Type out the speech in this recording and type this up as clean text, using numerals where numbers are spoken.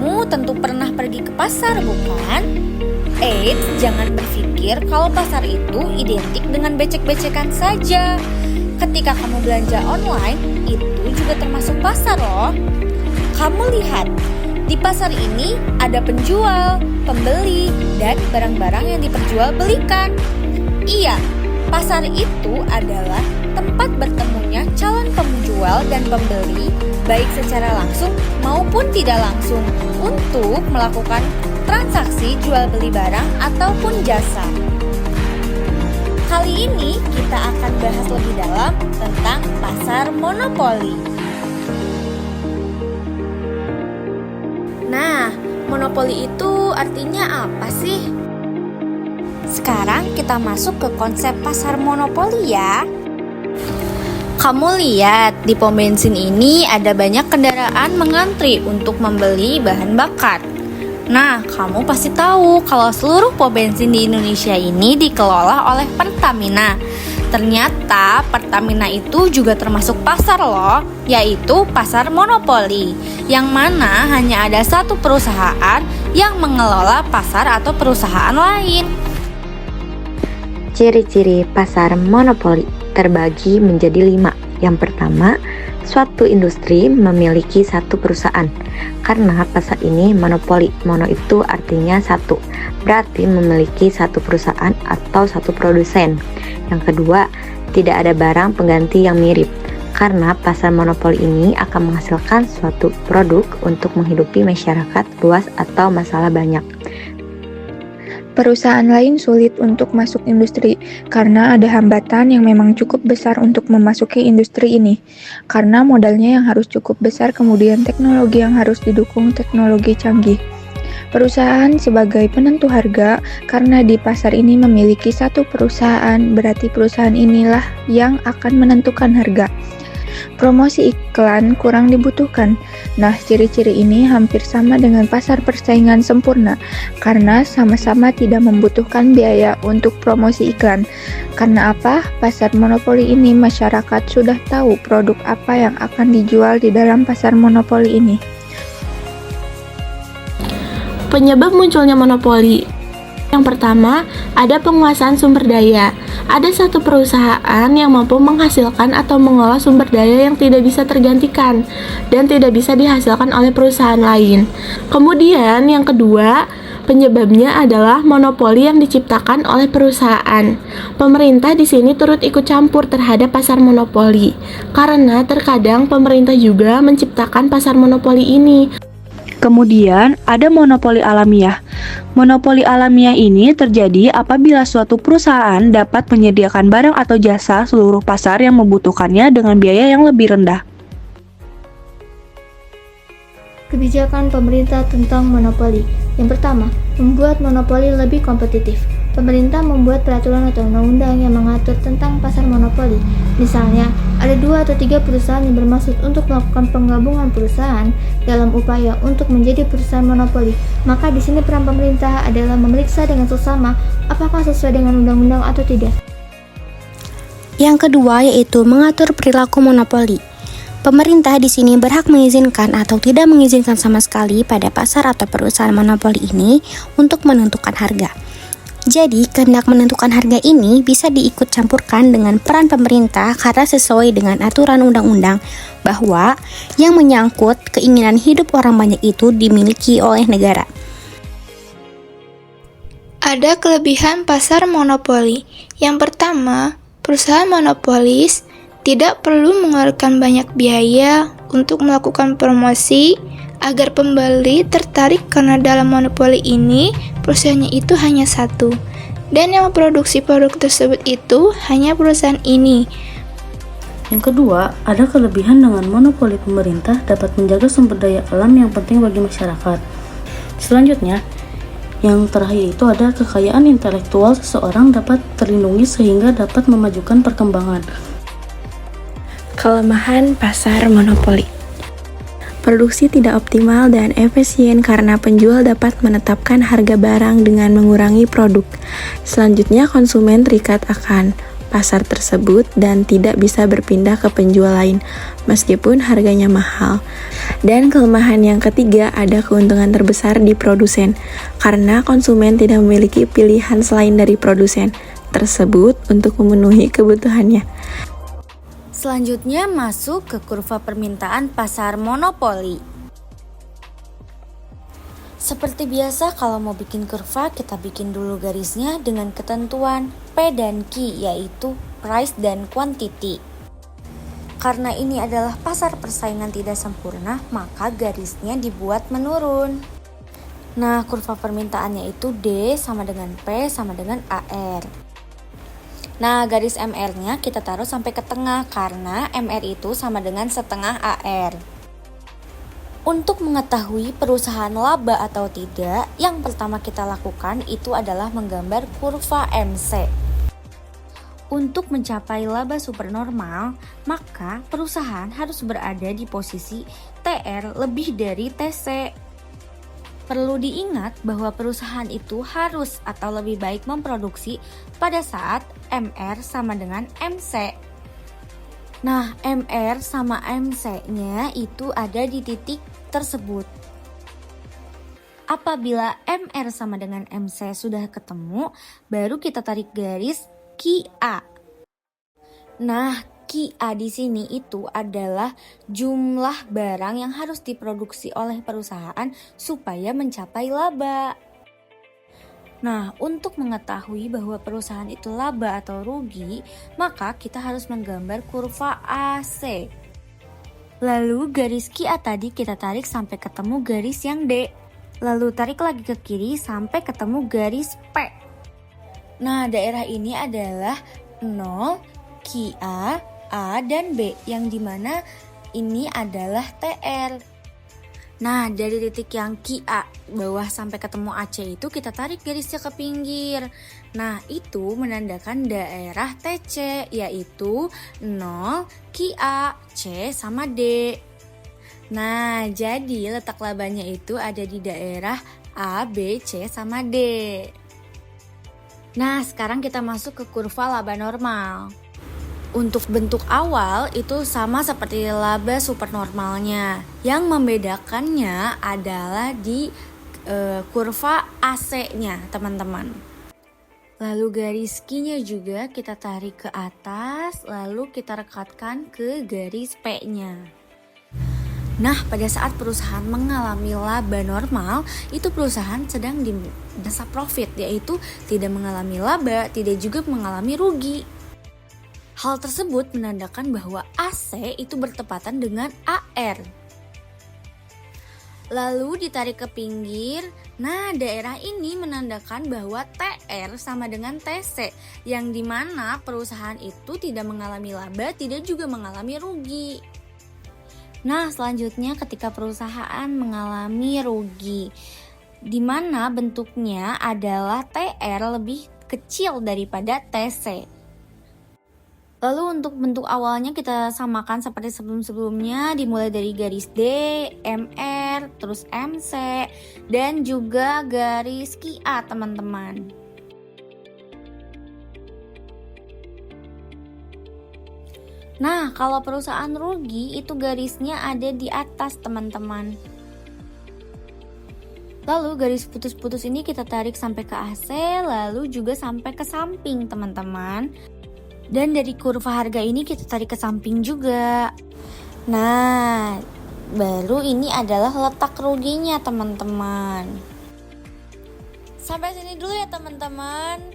Kamu tentu pernah pergi ke pasar, bukan? Eits, jangan berpikir kalau pasar itu identik dengan becek-becekan saja. Ketika kamu belanja online, itu juga termasuk pasar loh. Kamu lihat, di pasar ini ada penjual, pembeli, dan barang-barang yang diperjualbelikan. Iya, pasar itu adalah tempat bertemunya calon penjual dan pembeli, baik secara langsung maupun tidak langsung, untuk melakukan transaksi jual beli barang ataupun jasa. Kali ini kita akan bahas lebih dalam tentang pasar monopoli. Nah, monopoli itu artinya apa sih? Sekarang kita masuk ke konsep pasar monopoli ya. Kamu lihat, di pom bensin ini ada banyak kendaraan mengantri untuk membeli bahan bakar. Nah, kamu pasti tahu kalau seluruh pom bensin di Indonesia ini dikelola oleh Pertamina. Ternyata Pertamina itu juga termasuk pasar loh, yaitu pasar monopoli, yang mana hanya ada satu perusahaan yang mengelola pasar atau perusahaan lain. Ciri-ciri pasar monopoli terbagi menjadi 5. Yang pertama, suatu industri memiliki satu perusahaan. Karena pasar ini monopoli, mono itu artinya satu, berarti memiliki satu perusahaan atau satu produsen. Yang kedua, tidak ada barang pengganti yang mirip. Karena pasar monopoli ini akan menghasilkan suatu produk untuk menghidupi masyarakat luas atau masalah banyak. Perusahaan lain sulit untuk masuk industri karena ada hambatan yang memang cukup besar untuk memasuki industri ini. Karena modalnya yang harus cukup besar, kemudian teknologi yang harus didukung teknologi canggih. Perusahaan sebagai penentu harga, karena di pasar ini memiliki satu perusahaan, berarti perusahaan inilah yang akan menentukan harga. Promosi iklan kurang dibutuhkan. Nah, ciri-ciri ini hampir sama dengan pasar persaingan sempurna karena sama-sama tidak membutuhkan biaya untuk promosi iklan. Karena apa? Pasar monopoli ini masyarakat sudah tahu produk apa yang akan dijual di dalam pasar monopoli ini. Penyebab munculnya monopoli. Yang pertama, ada penguasaan sumber daya. Ada satu perusahaan yang mampu menghasilkan atau mengolah sumber daya yang tidak bisa tergantikan dan tidak bisa dihasilkan oleh perusahaan lain. Kemudian yang kedua, penyebabnya adalah monopoli yang diciptakan oleh perusahaan. Pemerintah di sini turut ikut campur terhadap pasar monopoli, karena terkadang pemerintah juga menciptakan pasar monopoli ini. Kemudian ada monopoli alamiah. Monopoli alamiah ini terjadi apabila suatu perusahaan dapat menyediakan barang atau jasa seluruh pasar yang membutuhkannya dengan biaya yang lebih rendah. Kebijakan pemerintah tentang monopoli. Yang pertama, membuat monopoli lebih kompetitif. Pemerintah membuat peraturan atau undang-undang yang mengatur tentang pasar monopoli. Misalnya, ada 2 atau 3 perusahaan yang bermaksud untuk melakukan penggabungan perusahaan dalam upaya untuk menjadi perusahaan monopoli. Maka di sini peran pemerintah adalah memeriksa dengan seksama apakah sesuai dengan undang-undang atau tidak. Yang kedua yaitu mengatur perilaku monopoli. Pemerintah di sini berhak mengizinkan atau tidak mengizinkan sama sekali pada pasar atau perusahaan monopoli ini untuk menentukan harga. Jadi, kehendak menentukan harga ini bisa diikut campurkan dengan peran pemerintah karena sesuai dengan aturan undang-undang bahwa yang menyangkut keinginan hidup orang banyak itu dimiliki oleh negara. Ada kelebihan pasar monopoli. Yang pertama, perusahaan monopolis tidak perlu mengeluarkan banyak biaya untuk melakukan promosi agar pembeli tertarik karena dalam monopoli ini perusahaannya itu hanya satu dan yang memproduksi produk tersebut itu hanya perusahaan ini. Yang kedua, ada kelebihan dengan monopoli pemerintah dapat menjaga sumber daya alam yang penting bagi masyarakat. Selanjutnya, yang terakhir itu ada kekayaan intelektual seseorang dapat terlindungi sehingga dapat memajukan perkembangan. Kelemahan pasar monopoli. Produksi tidak optimal dan efisien karena penjual dapat menetapkan harga barang dengan mengurangi produk. Selanjutnya, konsumen terikat akan pasar tersebut dan tidak bisa berpindah ke penjual lain meskipun harganya mahal. Dan kelemahan yang ketiga, ada keuntungan terbesar di produsen karena konsumen tidak memiliki pilihan selain dari produsen tersebut untuk memenuhi kebutuhannya. Selanjutnya masuk ke kurva permintaan pasar monopoli. Seperti biasa kalau mau bikin kurva, kita bikin dulu garisnya dengan ketentuan P dan Q, yaitu price dan quantity. Karena ini adalah pasar persaingan tidak sempurna, maka garisnya dibuat menurun. Nah, kurva permintaannya itu D sama dengan P sama dengan AR. Nah, garis MR-nya kita taruh sampai ke tengah karena MR itu sama dengan setengah AR. Untuk mengetahui perusahaan laba atau tidak, yang pertama kita lakukan itu adalah menggambar kurva MC. Untuk mencapai laba supernormal, maka perusahaan harus berada di posisi TR lebih dari TC. Perlu diingat bahwa perusahaan itu harus atau lebih baik memproduksi pada saat MR sama dengan MC. Nah, MR sama MC-nya itu ada di titik tersebut. Apabila MR sama dengan MC sudah ketemu, baru kita tarik garis QA. Nah, QA di sini itu adalah jumlah barang yang harus diproduksi oleh perusahaan supaya mencapai laba. Nah, untuk mengetahui bahwa perusahaan itu laba atau rugi, maka kita harus menggambar kurva AC. Lalu garis QA tadi kita tarik sampai ketemu garis yang D. Lalu tarik lagi ke kiri sampai ketemu garis P. Nah, daerah ini adalah 0, QA, A, dan B, yang dimana ini adalah TR. Nah, dari titik yang QA bawah sampai ketemu AC itu kita tarik garisnya ke pinggir. Nah, itu menandakan daerah TC, yaitu 0, QA, C, sama D. Nah, jadi letak labanya itu ada di daerah A, B, C, sama D. Nah, sekarang kita masuk ke kurva laba normal. Untuk bentuk awal itu sama seperti laba supernormalnya. Yang membedakannya adalah di kurva AC-nya, teman-teman. Lalu garis Q-nya juga kita tarik ke atas, lalu kita rekatkan ke garis P-nya. Nah, pada saat perusahaan mengalami laba normal, itu perusahaan sedang di masa profit, yaitu tidak mengalami laba, tidak juga mengalami rugi. Hal tersebut menandakan bahwa AC itu bertepatan dengan AR. Lalu ditarik ke pinggir. Nah, daerah ini menandakan bahwa TR sama dengan TC, yang dimana perusahaan itu tidak mengalami laba, tidak juga mengalami rugi. Nah, selanjutnya ketika perusahaan mengalami rugi, di mana bentuknya adalah TR lebih kecil daripada TC. Lalu untuk bentuk awalnya kita samakan seperti sebelum-sebelumnya, dimulai dari garis D, MR, terus MC, dan juga garis QA, teman-teman. Nah, kalau perusahaan rugi itu garisnya ada di atas, teman-teman. Lalu garis putus-putus ini kita tarik sampai ke AC, lalu juga sampai ke samping, teman-teman. Dan dari kurva harga ini kita tarik ke samping juga. Nah, baru ini adalah letak ruginya, teman-teman. Sampai sini dulu ya, teman-teman.